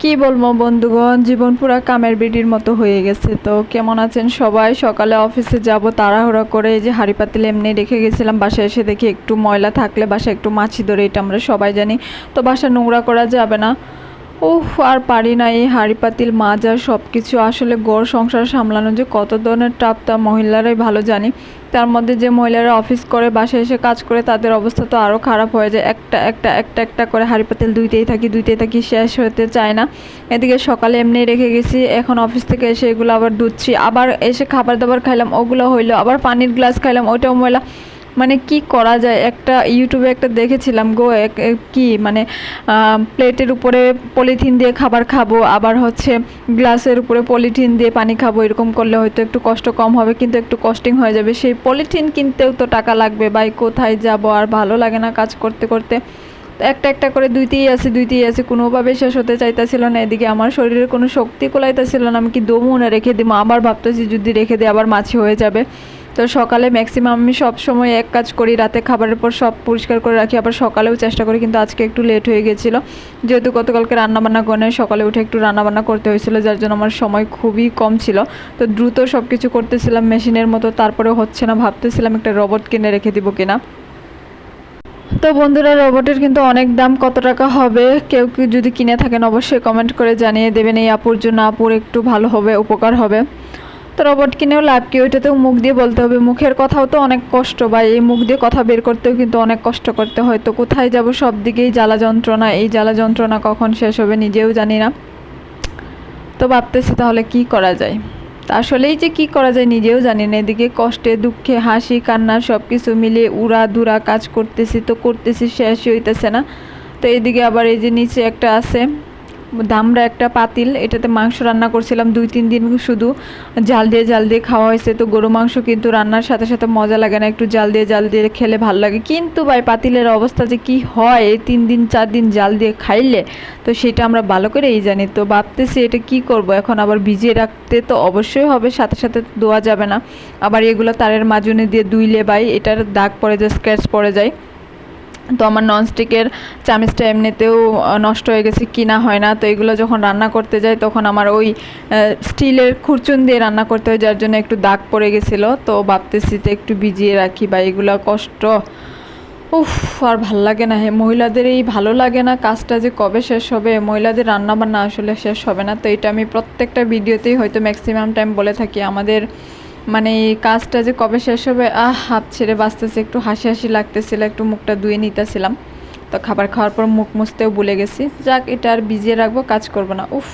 কি বলবো বন্ধুগণ, জীবন পুরা কামের বিড়ির মতো হয়ে গেছে। তো কেমন আছেন সবাই? সকালে অফিসে যাব তাড়াহুড়া করে এই যে হাঁড়ি পাতিল এমনি রেখে গেছিলাম। বাসায় এসে দেখি একটু ময়লা থাকলে বাসায় একটু মাছি ধরে, এটা আমরা সবাই জানি। তো বাসা নোংরা করা যাবে না। উফ, আর পারি না এই হাঁড়ি পাতিল মাজা সব কিছু। আসলে ঘর সংসার সামলানো যে কত ধরনের টাপ তা মহিলারাই ভালো জানি। তার মধ্যে যে মহিলারা অফিস করে বাসায় এসে কাজ করে তাদের অবস্থা তো আরও খারাপ হয়ে যায়। একটা একটা একটা একটা করে হাঁড়ি পাতিল ধুইতেই থাকি, শেষ হতে চায় না। এদিকে সকালে এমনি রেখে গেছি, এখন অফিস থেকে এসে এগুলো আবার ধুচ্ছি, আবার এসে খাবার দাবার খাইলাম, ওগুলো হইলো, আবার পানির গ্লাস খাইলাম, ওইটাও ময়লা। মানে কি করা যায়? একটা ইউটিউবে একটা দেখেছিলাম গো, কি মানে প্লেটের উপরে পলিথিন দিয়ে খাবার খাবো, আবার হচ্ছে গ্লাসের উপরে পলিথিন দিয়ে পানি খাবো, এরকম করলে হয়তো একটু কষ্ট কম হবে, কিন্তু একটু কস্টিং হয়ে যাবে। সেই পলিথিন কিনতেও তো টাকা লাগবে ভাই, কোথায় যাব? আর ভালো লাগে না কাজ করতে করতে। একটা একটা করে দুইতেই আছে, কোনোভাবে শেষ হতে চাইতেছিল না। এদিকে আমার শরীরের কোনো শক্তি কোলাইতেছিল না, আমি কি দমু না রেখে দিব? আবার ভাবতেছি যদি রেখে দিই আবার মাছি হয়ে যাবে। তো সকালে ম্যাক্সিমাম আমি সব সময় এক কাজ করি, রাতে খাবারের পর সব পরিষ্কার করে রাখি, আবার সকালেও চেষ্টা করি, কিন্তু আজকে একটু লেট হয়ে গেছিলো। যেহেতু গতকালকে রান্নাবান্না করে সকালে উঠে একটু রান্নাবান্না করতে হয়েছিল, যার জন্য আমার সময় খুবই কম ছিল। তো দ্রুত সব কিছু করতেছিলাম মেশিনের মতো, তারপরে হচ্ছে না, ভাবতেছিলাম একটা রোবট কিনে রেখে দিব কিনা। তো বন্ধুরা, রোবটের কিন্তু অনেক দাম, কত টাকা হবে? কেউ কেউ যদি কিনে থাকেন অবশ্যই কমেন্ট করে জানিয়ে দেবেন, এই আপুর জন্য, আপুর একটু ভালো হবে, উপকার হবে। তো রোবট কিনেও লাভ কি? ওইটাতেও মুখ দিয়ে বলতে হবে, মুখের কথাও তো অনেক কষ্ট, বা এই মুখ দিয়ে কথা বের করতেও কিন্তু অনেক কষ্ট করতে হয়। তো কোথায় যাব? সব দিকেই জ্বালা যন্ত্রণা, এই জ্বালা যন্ত্রণা কখন শেষ হবে নিজেও জানি না। তো ভাবতেছি তাহলে কি করা যায়। তা আসলেই যে কি করা যায় নিজেও জানি না। এদিকে কষ্টে দুঃখে হাসি কান্না সব কিছু মিলিয়ে উড়া দুরা কাজ করতেছি, শেষই হইতেছে না। তো এদিকে আবার এই যে নিচে একটা আছে দামড়া একটা পাতিল, এটাতে মাংস রান্না করছিলাম 2-3 দিন, শুধু জাল দিয়ে খাওয়া হয়েছে। তো গরু মাংস কিন্তু রান্নার সাথে সাথে মজা লাগে না, একটু জাল দিয়ে খেলে ভালো লাগে। কিন্তু ভাই পাতিলের অবস্থা যে কি হয় এই 3-4 দিন জাল দিয়ে খাইলে, তো সেটা আমরা ভালো করেই জানি। তো ভাবতেছি এটা কি করব, এখন আবার ভিজিয়ে রাখতে তো অবশ্যই হবে, সাথে সাথে ধোয়া যাবে না। আবার এগুলো তারের মাজুনি দিয়ে ধুইলে ভাই এটার দাগ পড়ে যায়, স্ক্র্যাচ পড়ে যায়। তো আমার ননস্টিকের চামিচটা এমনিতেও নষ্ট হয়ে গেছে, কিনা হয় না। তো এগুলো যখন রান্না করতে যাই তখন আমার ওই স্টিলের খুরচুন দিয়ে রান্না করতে হয়, যার জন্য একটু দাগ পড়ে গেছিলো। তো ভাবতেছি তো একটু ভিজিয়ে রাখি, বা এগুলো কষ্ট। উফ, আর ভাল লাগে না। মহিলাদের এই ভালো লাগে না, কাজটা যে কবে শেষ হবে, মহিলাদের রান্না বান্না আসলে শেষ হবে না। তো এটা আমি প্রত্যেকটা ভিডিওতেই হয়তো ম্যাক্সিমাম টাইম বলে থাকি, আমাদের মানে এই কাজটা যে কবে শেষ হবে। হাত ছেড়ে বাঁচতেছে, একটু হাসি হাসি লাগতেছিল, একটু মুখটা ধুয়ে নিতেছিলাম। তো খাবার খাওয়ার পর মুখ মুছতেও ভুলে গেছি। যাক, এটা আর ভিজিয়ে রাখবো, কাজ করবো না। উফ।